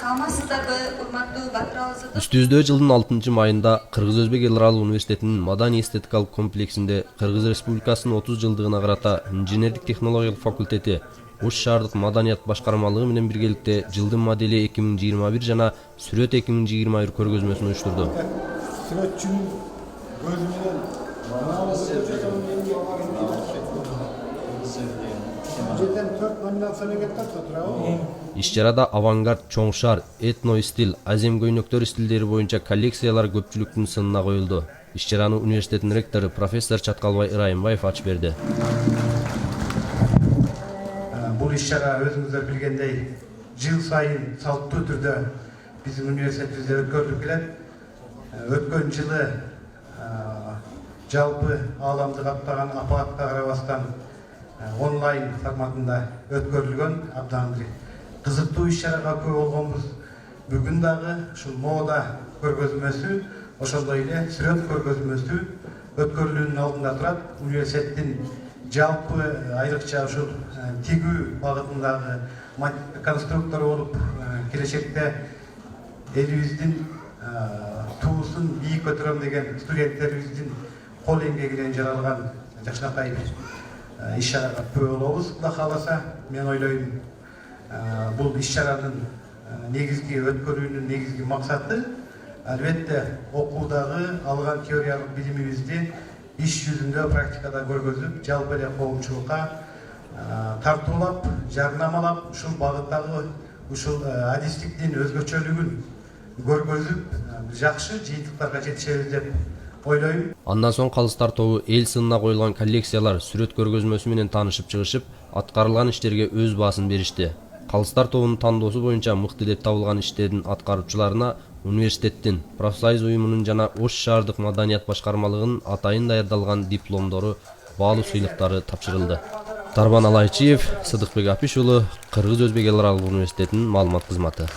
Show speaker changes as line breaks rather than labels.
саламатсыздарбы, урматтуу Батыр Аазытов?
Үстүздө жылдын 6 майында Кыргыз Өзбек Эл Аралык университетинин маданий эстетикалык комплексинде Кыргыз Республикасынын 30 жылдыгына карата инженердик технологиялык факультети Ош шаардык маданият башкармалыгы менен биргеликте жылдын модели 2021 жана сүрөт 2021 көргөзмөсүн уюштурду.
Сүрөтчүнүн көзү менен
Иш-чарада авангард, чоң шар, этно стиль, азем көйнөктөр стилдери боюнча коллекциялар көпчүлүктүн сынына коюлду. Иш-чараны университеттин ректору профессор Чаткалбай Ырайымбаев ачып берди.
Бул иш-чара өзүңүздөр билгендей жыл сайын салттуу түрдө биздин университетибизде өткөрүлүп келет. Өткөн жылы жалпы ааламды каптаган апатка карабастан онлайн форматында өткөрүлгөн абдан кызыктуу иш-чарага көп болгонбуз. Бүгүн дагы ушул мода көргөзмөсү, ошондой эле сүрөт көргөзмөсү өткөрүлүүнүн алдында турат. Университеттин жалпы айрыкча ушул тигүү багытындагы конструктор болуп келечекте элибиздин туусун бийик көтөрөм деген студенттерибиздин кол эмгегинен жаралган жакшынакай иш-чарага күбө болобуз. Кудай кааласа, мен ойлойм, бул иш-чаранын негизги өткөрүүнүн негизги максаты албетте окуудагы алган теориялык билимибизди иш жүзүндө практикада көргөзүп, жалпы эле коомчулукка тартуулап, жарнамалап, ушул багыттагы ушул адистиктин өзгөчөлүгүн көргөзүп, жакшы жыйынтыктарга жетишебиз деп ойлойм.
Андан соң калыстар тобу эл сынына коюлган коллекциялар сүрөт көргөзмөсү менен таанышып чыгышып, аткарылган иштерге өз баасын беришти. Калыстар тобунун тандоосу боюнча мыкты деп табылган иштердин аткаруучуларына университеттин, профсоюз уюмунун жана Ош шаардык маданият башкармалыгынын атайын даярдалган дипломдору, баалуу сыйлыктары тапшырылды. Тарбан Алайчиев, Сыдыкбек Апиш уулу, Кыргыз Өзбек Эл Аралык университетинин маалымат кызматы.